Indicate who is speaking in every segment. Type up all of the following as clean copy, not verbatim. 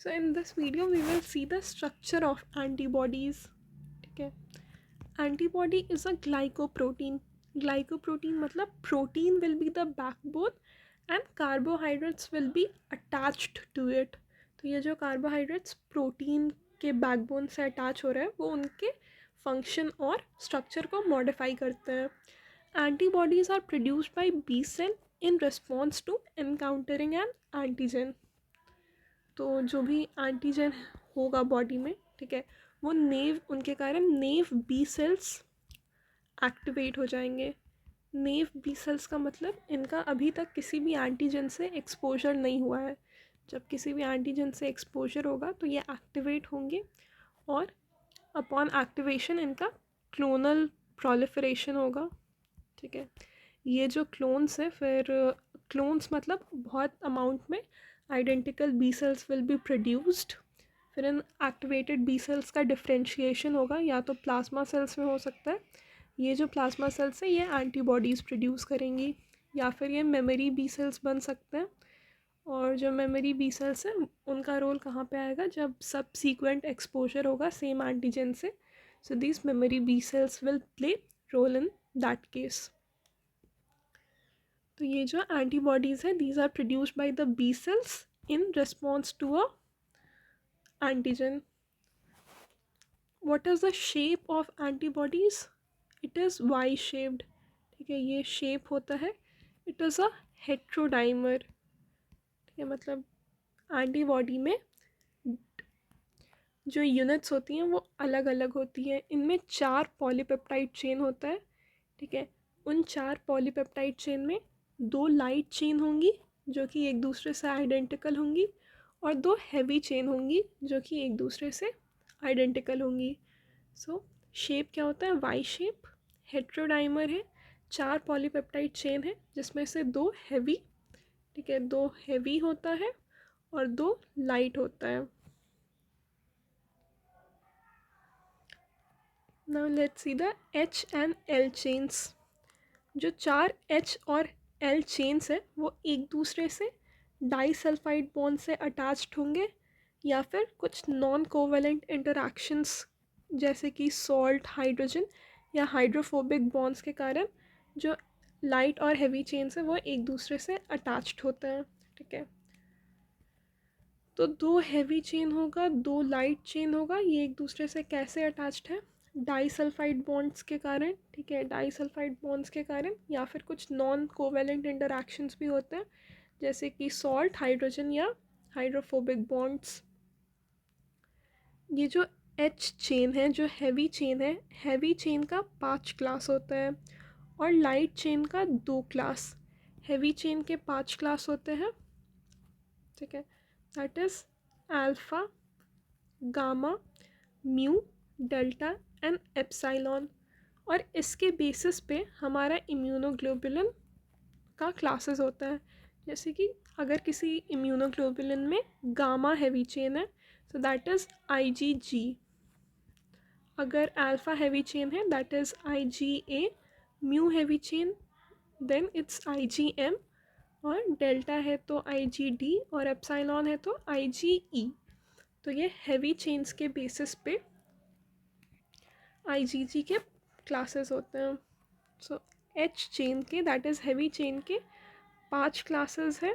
Speaker 1: So in this video we will see the structure of antibodies. ठीक है, antibody is a glycoprotein. Glycoprotein मतलब protein will be the backbone and carbohydrates will be attached to it. तो ये जो carbohydrates protein के backbone से attach हो रहे हैं वो उनके function और structure को modify करते हैं. Antibodies are produced by B cell in response to encountering an antigen. तो जो भी एंटीजन होगा बॉडी में, ठीक है, वो नेव उनके कारण नेव बी सेल्स एक्टिवेट हो जाएंगे. नेव बी सेल्स का मतलब इनका अभी तक किसी भी एंटीजन से एक्सपोजर नहीं हुआ है. जब किसी भी एंटीजन से एक्सपोजर होगा तो ये एक्टिवेट होंगे और अपॉन एक्टिवेशन इनका क्लोनल प्रोलिफरेशन होगा. ठीक है, ये जो क्लोन्स है, फिर क्लोन्स मतलब बहुत अमाउंट में identical B cells will be produced. फिर इन एक्टिवेटेड बी सेल्स का डिफ्रेंशिएशन होगा, या तो प्लाज्मा सेल्स में हो सकता है. ये जो प्लाज्मा सेल्स है ये एंटीबॉडीज़ प्रोड्यूस करेंगी, या फिर ये मेमोरी बी सेल्स बन सकते हैं. और जो मेमोरी बी सेल्स है उनका रोल कहाँ पे आएगा, जब सबसीक्वेंट एक्सपोजर होगा सेम एंटीजन से. So these memory B cells will play role in that case. तो ये जो एंटीबॉडीज़ है these are produced by the B cells in response to a antigen. What is the shape of antibodies? It is Y shaped. ठीक है, ये shape होता है. It is a heterodimer. ठीक है, मतलब एंटीबॉडी में जो यूनिट्स होती हैं वो अलग अलग होती हैं. इनमें 4 पॉलीपेप्टाइड चेन होता है. ठीक है, उन 4 पॉलीपेप्टाइड चेन में 2 लाइट चेन होंगी जो कि एक दूसरे से आइडेंटिकल होंगी, और 2 हैवी चेन होंगी जो कि एक दूसरे से आइडेंटिकल होंगी. सो शेप क्या होता है? Y shape. हेट्रोडाइमर है, 4 पॉलीपेप्टाइड चेन है जिसमें से 2 हैवी, ठीक है, 2 हैवी होता है और 2 लाइट होता है. Now let's see the H and L chains. जो 4 एच और एल चेन्स है वो एक दूसरे से डाइसल्फाइड बॉन्ड से अटैच्ड होंगे, या फिर कुछ नॉन कोवेलेंट इंटरैक्शंस जैसे कि सॉल्ट, हाइड्रोजन या हाइड्रोफोबिक बॉन्ड्स के कारण जो लाइट और हेवी चेन्स है वो एक दूसरे से अटैच्ड होते हैं. ठीक है, तो 2 हैवी चेन होगा, 2 लाइट चेन होगा. ये एक दूसरे से कैसे अटैच्ड है? डाइसल्फाइड बॉन्ड्स के कारण. ठीक है, डाइसल्फाइड बॉन्ड्स के कारण, या फिर कुछ नॉन कोवेलेंट इंटरैक्शंस भी होते हैं जैसे कि सॉल्ट, हाइड्रोजन या हाइड्रोफोबिक बॉन्ड्स. ये जो एच चेन है, जो हैवी चेन है, हैवी चेन का 5 क्लास होता है और लाइट चेन का 2 क्लास. हैवी चेन के 5 क्लास होते हैं. ठीक है, that is alpha, gamma, mu, delta and epsilon. और इसके बेसिस पे हमारा इम्यूनोग्लोबुलिन का क्लासेस होता है. जैसे कि अगर किसी इम्यूनोग्लोबुलिन में गामा हैवी चेन है तो दैट इज़ IgG. अगर अल्फ़ा हैवी चेन है that is IgA. Mu heavy chain then it's IgM, और डेल्टा है तो IgD, और एप्सिलॉन है तो IgE. तो ये हैवी चेन्स के बेसिस पे IgG के क्लासेस होते हैं. सो एच चेन के, दैट इज़ हैवी चेन के 5 क्लासेस है,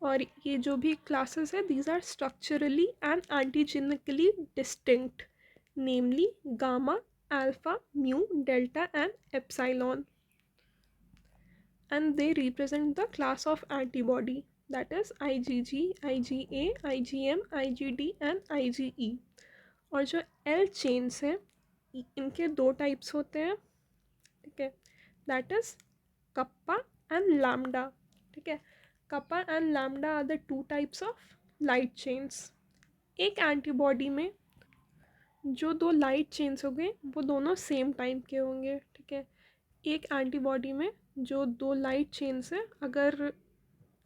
Speaker 1: और ये जो भी क्लासेस है these are structurally and antigenically distinct, namely gamma, alpha, mu, delta and epsilon. And they represent the class of antibody, that is IgG, IgA, IgM, IgD and IgE. और जो L chains हैं इनके 2 types होते हैं. ठीक है, that is kappa and lambda. ठीक है, kappa and lambda are the 2 types of light chains. एक एंटीबॉडी में जो 2 लाइट चेन्स होंगे वो दोनों सेम टाइप के होंगे. ठीक है, एक एंटीबॉडी में जो 2 लाइट चेन्स है, अगर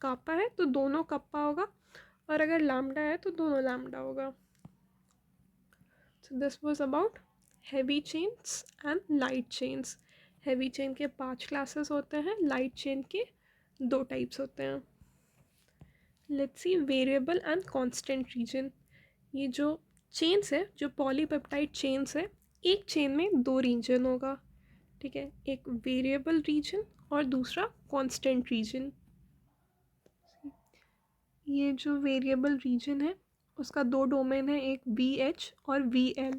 Speaker 1: कापा है तो दोनों कप्पा होगा, और अगर लैम्डा है तो दोनों लैम्डा होगा. So this was about heavy chains and light chains. Heavy chain के 5 क्लासेस होते हैं, लाइट चेन के 2 टाइप्स होते हैं. Let's see variable and constant region. ये जो चेन्स है, जो पॉलीपेप्टाइड चेन्स है, एक चेन में दो रीजन होगा, ठीक है, एक वेरिएबल रीजन और दूसरा कांस्टेंट रीजन। ये जो वेरिएबल रीजन है उसका दो डोमेन है, एक VH और VL,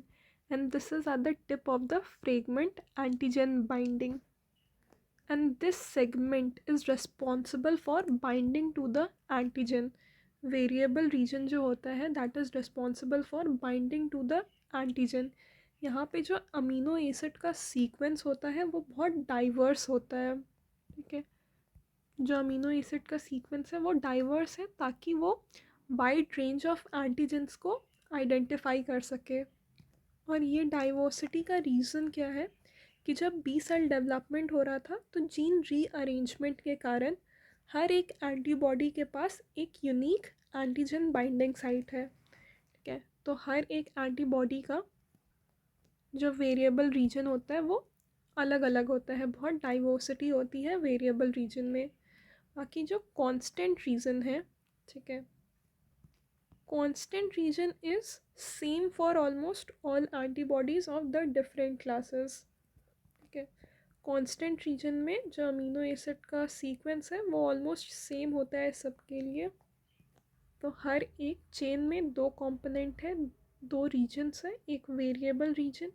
Speaker 1: and this is at the tip of the fragment antigen binding, and this segment is responsible for binding to the antigen. Variable region जो होता है that is responsible for binding to the antigen. यहाँ पे जो amino acid का sequence होता है वो बहुत डाइवर्स होता है, ठीक है, जो अमीनो एसिड का सीक्वेंस है वो डाइवर्स है ताकि वो वाइड रेंज ऑफ एंटीजेंस को आइडेंटिफाई कर सके। और ये डाइवर्सिटी का रीज़न क्या है कि जब बी सेल डेवलपमेंट हो रहा था तो जीन रीअरेंजमेंट के कारण हर एक एंटीबॉडी के पास एक यूनिक एंटीजन बाइंडिंग साइट है, ठीक है, तो हर एक एंटीबॉडी का जो वेरिएबल रीजन होता है वो अलग अलग होता है, बहुत डाइवर्सिटी होती है वेरिएबल रीजन में। बाकी जो कांस्टेंट रीजन है, ठीक है, constant region is same for almost all antibodies of the different classes, ठीक है, कांस्टेंट रीजन में जो अमीनो एसिड का सीक्वेंस है वो ऑलमोस्ट सेम होता है सबके लिए। तो हर एक चेन में दो कंपोनेंट है, दो रीजन्स है, एक वेरिएबल रीजन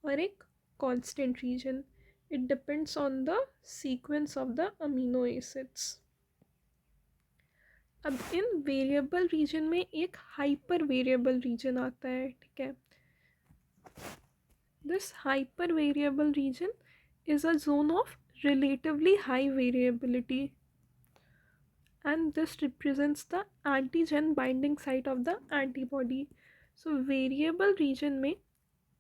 Speaker 1: और एक constant region. It depends on the sequence of the amino acids. अब इन वेरिएबल रीजन में एक हाइपर वेरिएबल रीजन आता है, ठीक है, this hyper variable region is a zone of relatively high variability, and this represents the antigen binding site of the antibody. So variable region में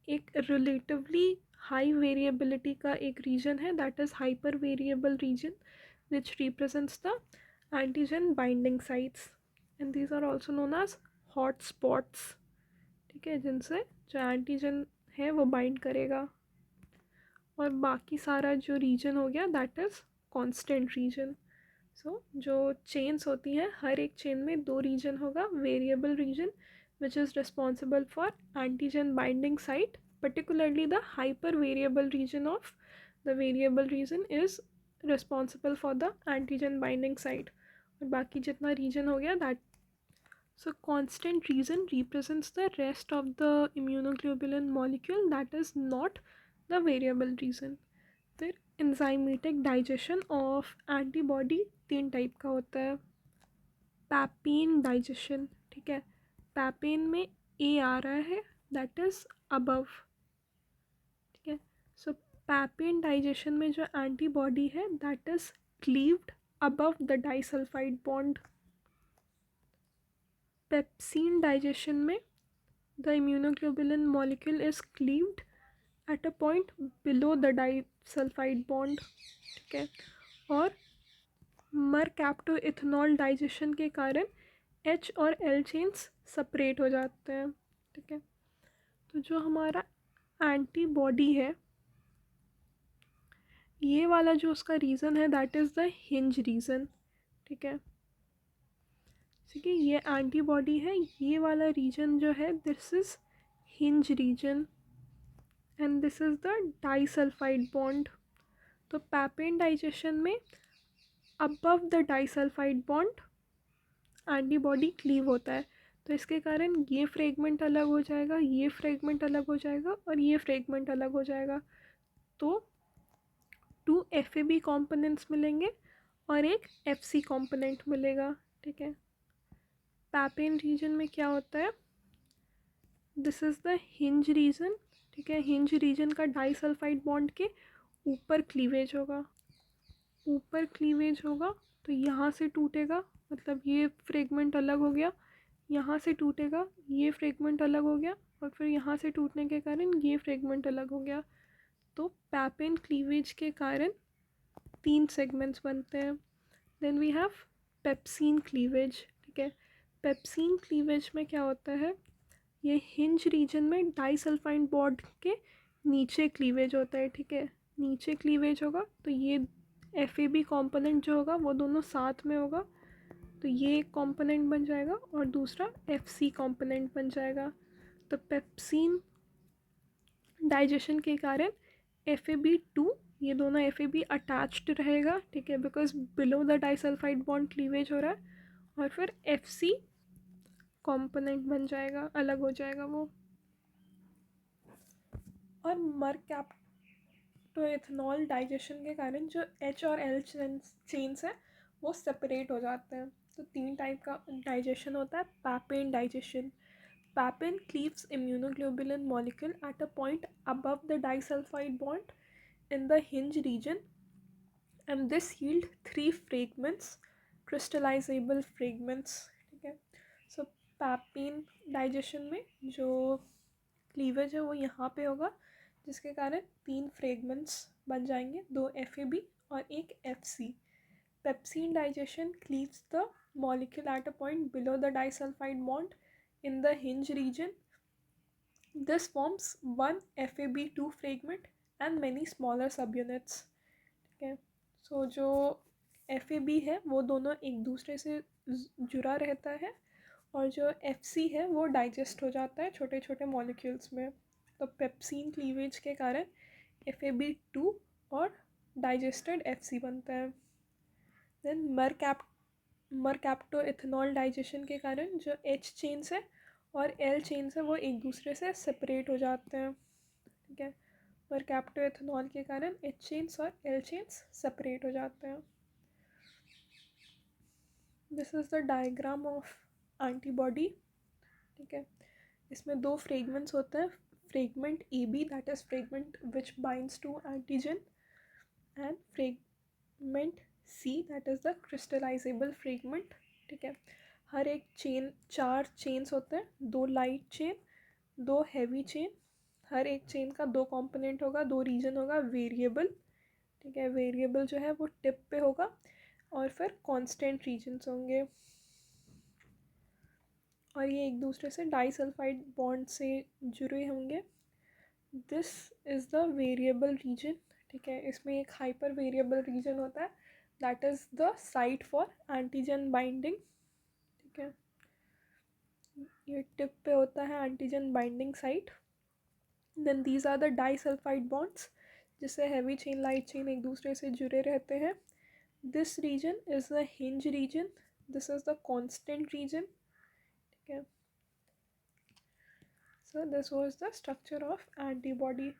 Speaker 1: एक relatively high variability का एक region है, that is hyper variable region, which represents the antigen binding sites, and these are also known as hot spots, ठीक है, जिनसे जो antigen है वो बाइंड करेगा। और बाकी सारा जो रीजन हो गया दैट इज़ कांस्टेंट रीजन। सो जो चेन्स होती हैं हर एक चेन में दो रीजन होगा, variable region which is responsible for antigen binding site, particularly the hyper variable region of the variable region is responsible for the antigen binding site, और बाकी जितना region हो गया that, so constant region represents the rest of the immunoglobulin molecule that is not the variable region। फिर enzymatic digestion of antibody तीन type का होता है। पैपेन डाइजेशन, ठीक है, पैपेन में ए आ रहा है दैट इज़ अबव, ठीक है, सो पैपेन डाइजेशन में जो एंटीबॉडी है that is cleaved above the disulphide bond. Pepsin digestion में the immunoglobulin molecule is cleaved at a point below the disulphide bond, ठीक है, और मरकैप्टो इथेनॉल डाइजेशन के कारण H और L चेन्स सेपरेट हो जाते हैं, ठीक है। तो जो हमारा एंटीबॉडी है ये वाला जो उसका रीज़न है that is the hinge reason, ठीक है, ठीक है, ये एंटीबॉडी है, ये वाला रीजन जो है this is hinge region and this is the disulphide bond. तो पैपेन डाइजेशन में above the disulphide bond antibody cleave होता है, तो इसके कारण ये फ्रेगमेंट अलग हो जाएगा, ये फ्रेगमेंट अलग हो जाएगा और ये फ्रेगमेंट अलग हो जाएगा, तो 2 FAB कॉम्पोनेंट्स मिलेंगे और एक FC कॉम्पोनेंट मिलेगा, ठीक है। पैपेन रीजन में क्या होता है, this is the hinge reason, ठीक है, हिंज रीजन का डाइसल्फाइड बॉन्ड के ऊपर क्लीवेज होगा, ऊपर क्लीवेज होगा तो यहाँ से टूटेगा, मतलब ये फ्रेगमेंट अलग हो गया, यहाँ से टूटेगा, ये फ्रेगमेंट अलग हो गया और फिर यहाँ से टूटने के कारण ये फ्रेगमेंट अलग हो गया। तो पैपेन क्लीवेज के कारण 3 सेगमेंट्स बनते हैं। Then we have pepsin cleavage, ठीक है, पेप्सिन क्लीवेज में क्या होता है, ये हिंज रीजन में डाइसल्फाइड बॉन्ड के नीचे क्लीवेज होता है, ठीक है, नीचे क्लीवेज होगा तो ये FAB कंपोनेंट जो होगा वो दोनों साथ में होगा, तो ये एक कॉम्पोनेंट बन जाएगा और दूसरा FC कॉम्पोनेंट बन जाएगा। तो पेप्सिन डाइजेशन के कारण FAB2, ये दोनों FAB अटैच्ड रहेगा, ठीक है, because below the disulphide bond cleavage हो रहा है, और फिर FC कॉम्पोनेंट बन जाएगा, अलग हो जाएगा वो। और मरकैप्टोएथेनॉल डाइजेशन के कारण जो H और L चेन्स है वो सेपरेट हो जाते हैं। तो 3 टाइप का डाइजेशन होता है। Papain digestion, papain cleaves immunoglobulin molecule at a point above the disulfide bond in the hinge region, and this yield 3 fragments, crystallizable fragments, ठीक है। सो पैपेन डाइजेशन में जो क्लीवेज है वो यहाँ पे होगा, जिसके कारण 3 फ्रेगमेंट्स बन जाएंगे, 2 FAB और एक FC। Pepsin digestion cleaves the molecule at a point below the disulfide bond in the hinge region. This forms one FAB2 fragment and many smaller subunits, ठीक है। सो जो FAB है वो दोनों एक दूसरे से जुड़ा रहता है, और जो FC है वो डाइजेस्ट हो जाता है छोटे छोटे मॉलिक्यूल्स में। तो पेप्सिन क्लीवेज के कारण FAB2 और डाइजेस्टेड FC बनता है। देन मरकैप्टोएथेनॉल डाइजेशन के कारण जो H चेन्स है और L चेन्स है वो एक दूसरे से सेपरेट हो जाते हैं, ठीक है। मरकैप्टोएथेनॉल के कारण H चेन्स और L चेन्स सेपरेट हो जाते हैं। This is the diagram of antibody, ठीक है। इसमें 2 फ्रेगमेंट्स होते हैं, fragment AB that is fragment which binds to antigen, and fragment C that is the crystallizable fragment, ठीक है। हर एक चेन 4 चेन्स होते हैं, 2 लाइट चेन, 2 हैवी चेन। हर एक चेन का 2 कंपोनेंट होगा, 2 रीजन होगा, वेरिएबल, ठीक है। वेरिएबल जो है वो टिप पे होगा, और फिर कांस्टेंट रीजन्स होंगे, और ये एक दूसरे से डाइसल्फाइड बॉन्ड से जुड़े होंगे। This is the variable region, ठीक है। इसमें एक हाइपर वेरिएबल रीजन होता है that is the site for antigen binding, ठीक है। ये टिप पे होता है antigen binding site. Then these are the disulphide bonds, जिससे हैवी चेन लाइट चेन एक दूसरे से जुड़े रहते हैं। This region is the hinge region, this is the constant region, ठीक है। So this was the structure of antibody.